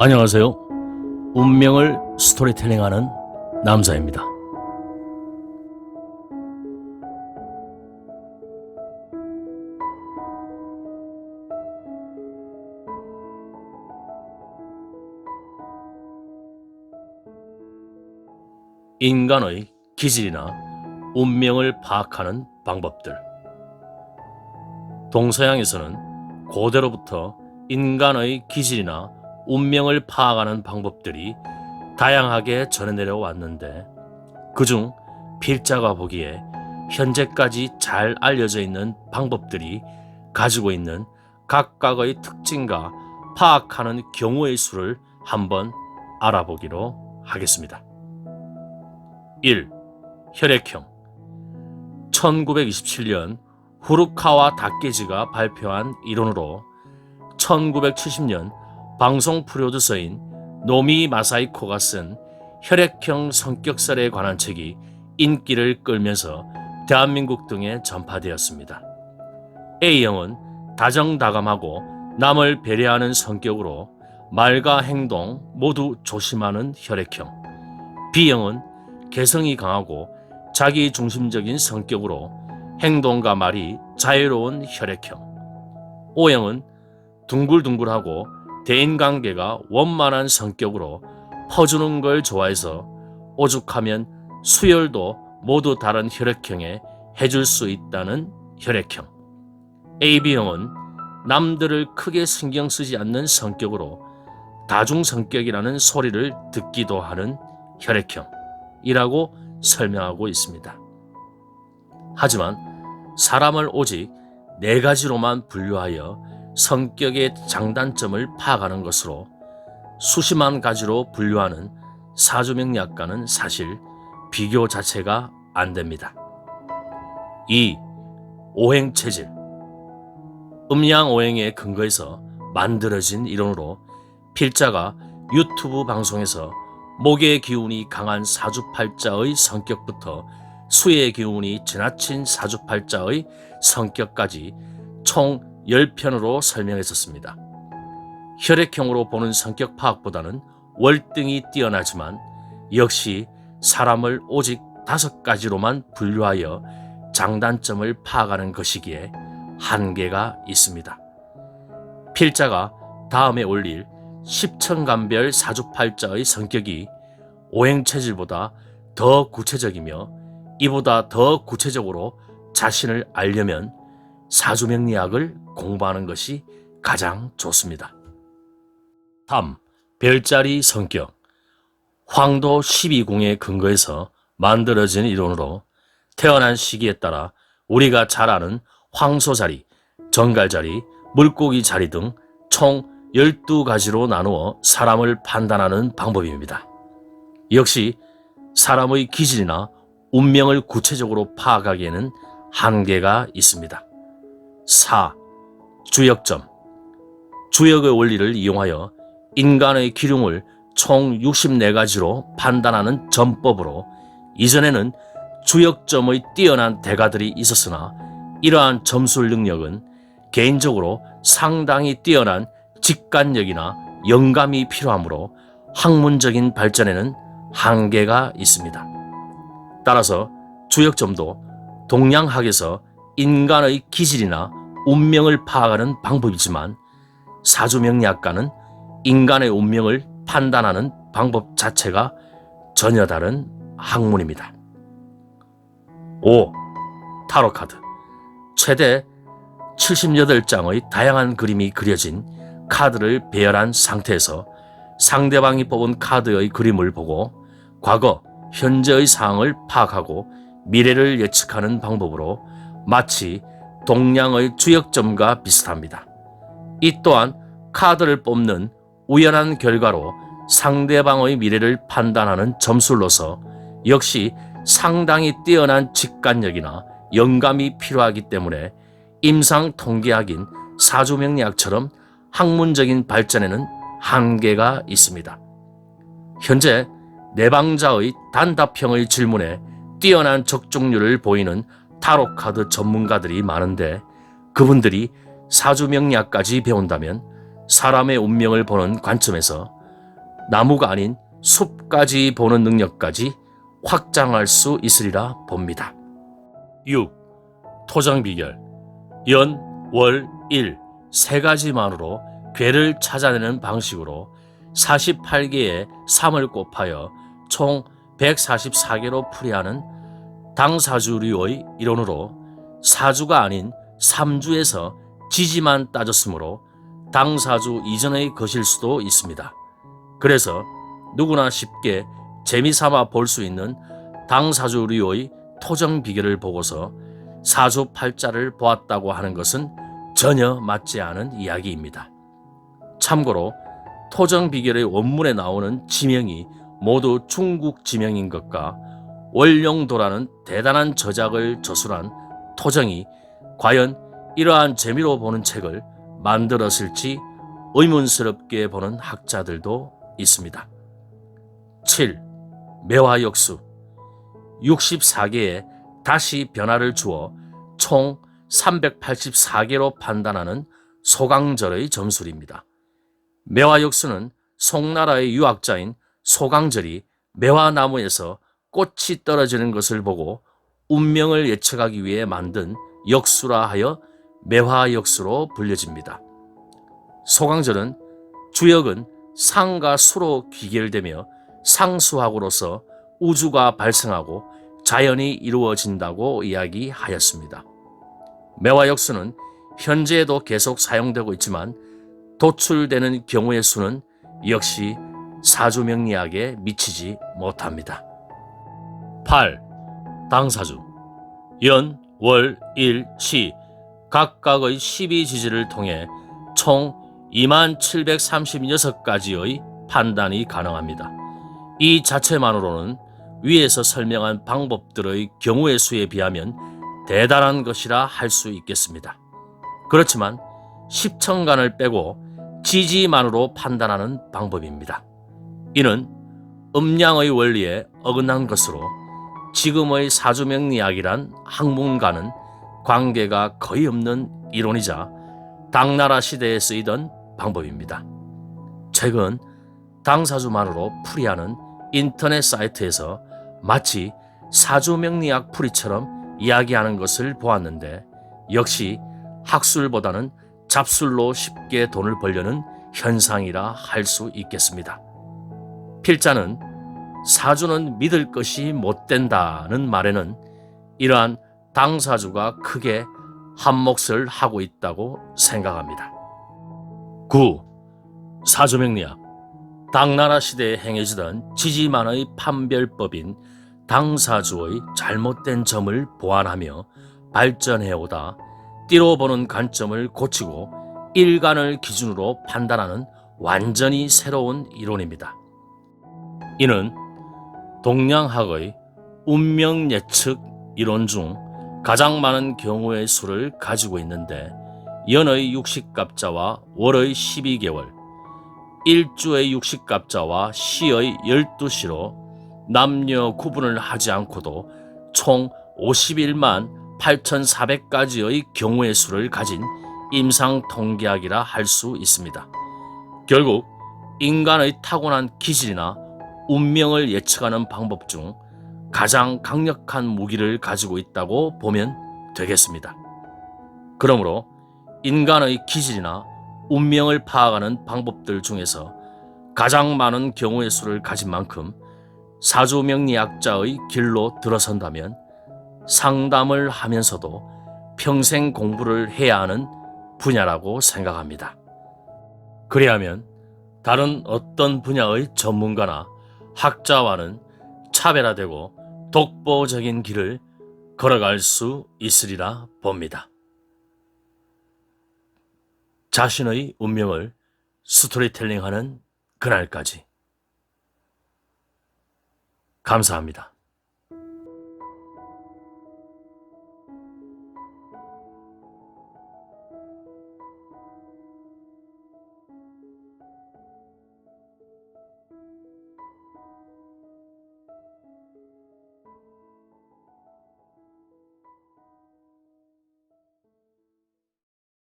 안녕하세요. 운명을 스토리텔링하는 남자입니다. 인간의 기질이나 운명을 파악하는 방법들. 동서양에서는 고대로부터 인간의 기질이나 운명을 파악하는 방법들이 다양하게 전해내려 왔는데, 그중 필자가 보기에 현재까지 잘 알려져 있는 방법들이 가지고 있는 각각의 특징과 파악하는 경우의 수를 한번 알아보기로 하겠습니다. 1. 혈액형. 1927년 후루카와 다케지가 발표한 이론으로 1970년 방송 프로듀서인 노미 마사이코가 쓴 혈액형 성격설에 관한 책이 인기를 끌면서 대한민국 등에 전파되었습니다. A형은 다정다감하고 남을 배려하는 성격으로 말과 행동 모두 조심하는 혈액형. B형은 개성이 강하고 자기중심적인 성격으로 행동과 말이 자유로운 혈액형. O형은 둥글둥글하고 대인관계가 원만한 성격으로 퍼주는 걸 좋아해서 오죽하면 수혈도 모두 다른 혈액형에 해줄 수 있다는 혈액형. AB형은 남들을 크게 신경 쓰지 않는 성격으로 다중성격이라는 소리를 듣기도 하는 혈액형이라고 설명하고 있습니다. 하지만 사람을 오직 4가지로만 분류하여 성격의 장단점을 파악하는 것으로 수십만 가지로 분류하는 사주명리학과는 사실 비교 자체가 안 됩니다. 2. 오행체질. 음양오행에 근거해서 만들어진 이론으로 필자가 유튜브 방송에서 목의 기운이 강한 사주팔자의 성격부터 수의 기운이 지나친 사주팔자의 성격까지 총 10편으로 설명했었습니다. 혈액형으로 보는 성격 파악보다는 월등히 뛰어나지만 역시 사람을 오직 5가지로만 분류하여 장단점을 파악하는 것이기에 한계가 있습니다. 필자가 다음에 올릴 십천간별 사주팔자의 성격이 오행체질보다 더 구체적이며 이보다 더 구체적으로 자신을 알려면 사주명리학을 공부하는 것이 가장 좋습니다. 3. 별자리 성격. 황도 12궁에 근거해서 만들어진 이론으로 태어난 시기에 따라 우리가 잘 아는 황소자리, 정갈자리, 물고기 자리 등 총 12가지로 나누어 사람을 판단하는 방법입니다. 역시 사람의 기질이나 운명을 구체적으로 파악하기에는 한계가 있습니다. 4. 주역점. 주역의 원리를 이용하여 인간의 기륭을 총 64가지로 판단하는 전법으로 이전에는 주역점의 뛰어난 대가들이 있었으나 이러한 점술 능력은 개인적으로 상당히 뛰어난 직관력이나 영감이 필요하므로 학문적인 발전에는 한계가 있습니다. 따라서 주역점도 동양학에서 인간의 기질이나 운명을 파악하는 방법이지만 사주명리학과는 인간의 운명을 판단하는 방법 자체가 전혀 다른 학문입니다. 5. 타로카드. 최대 78장의 다양한 그림이 그려진 카드를 배열한 상태에서 상대방이 뽑은 카드의 그림을 보고 과거, 현재의 상황을 파악하고 미래를 예측하는 방법으로 마치 동양의 주역점과 비슷합니다. 이 또한 카드를 뽑는 우연한 결과로 상대방의 미래를 판단하는 점술로서 역시 상당히 뛰어난 직관력이나 영감이 필요하기 때문에 임상통계학인 사주명리학처럼 학문적인 발전에는 한계가 있습니다. 현재 내방자의 단답형의 질문에 뛰어난 적중률을 보이는 타로카드 전문가들이 많은데 그분들이 사주명리학까지 배운다면 사람의 운명을 보는 관점에서 나무가 아닌 숲까지 보는 능력까지 확장할 수 있으리라 봅니다. 6. 토정 비결. 연, 월, 일 세 가지만으로 괴를 찾아내는 방식으로 48개의 3을 곱하여 총 144개로 풀이하는 당사주류의 이론으로 사주가 아닌 삼주에서 지지만 따졌으므로 당사주 이전의 것일 수도 있습니다. 그래서 누구나 쉽게 재미삼아 볼 수 있는 당사주류의 토정 비결을 보고서 사주팔자를 보았다고 하는 것은 전혀 맞지 않은 이야기입니다. 참고로 토정 비결의 원문에 나오는 지명이 모두 중국 지명인 것과 월룡도라는 대단한 저작을 저술한 토정이 과연 이러한 재미로 보는 책을 만들었을지 의문스럽게 보는 학자들도 있습니다. 7. 매화역수. 64개의 다시 변화를 주어 총 384개로 판단하는 소강절의 점술입니다. 매화역수는 송나라의 유학자인 소강절이 매화나무에서 꽃이 떨어지는 것을 보고 운명을 예측하기 위해 만든 역수라 하여 매화역수로 불려집니다. 소강절은 주역은 상과 수로 귀결되며 상수학으로서 우주가 발생하고 자연이 이루어진다고 이야기하였습니다. 매화역수는 현재에도 계속 사용되고 있지만 도출되는 경우의 수는 역시 사주명리학에 미치지 못합니다. 8. 당사주. 연, 월, 일, 시 각각의 12지지를 통해 총 2736가지의 판단이 가능합니다. 이 자체만으로는 위에서 설명한 방법들의 경우의 수에 비하면 대단한 것이라 할 수 있겠습니다. 그렇지만 10천간을 빼고 지지만으로 판단하는 방법입니다. 이는 음양의 원리에 어긋난 것으로 지금의 사주명리학이란 학문과는 관계가 거의 없는 이론이자 당나라 시대에 쓰이던 방법입니다. 최근 당사주만으로 풀이하는 인터넷 사이트에서 마치 사주명리학 풀이처럼 이야기하는 것을 보았는데 역시 학술보다는 잡술로 쉽게 돈을 벌려는 현상이라 할 수 있겠습니다. 필자는 사주는 믿을 것이 못 된다는 말에는 이러한 당사주가 크게 한몫을 하고 있다고 생각합니다. 9. 사주명리학. 당나라 시대에 행해지던 지지만의 판별법인 당사주의 잘못된 점을 보완하며 발전해오다 띠로 보는 관점을 고치고 일간을 기준으로 판단하는 완전히 새로운 이론입니다. 이는 동양학의 운명 예측 이론 중 가장 많은 경우의 수를 가지고 있는데 연의 60갑자와 월의 12개월, 일주의 60갑자와 시의 12시로 남녀 구분을 하지 않고도 총 51만 8,400가지의 경우의 수를 가진 임상통계학이라 할 수 있습니다. 결국 인간의 타고난 기질이나 운명을 예측하는 방법 중 가장 강력한 무기를 가지고 있다고 보면 되겠습니다. 그러므로 인간의 기질이나 운명을 파악하는 방법들 중에서 가장 많은 경우의 수를 가진 만큼 사주명리학자의 길로 들어선다면 상담을 하면서도 평생 공부를 해야 하는 분야라고 생각합니다. 그리하면 다른 어떤 분야의 전문가나 학자와는 차별화되고 독보적인 길을 걸어갈 수 있으리라 봅니다. 자신의 운명을 스토리텔링하는 그날까지. 감사합니다.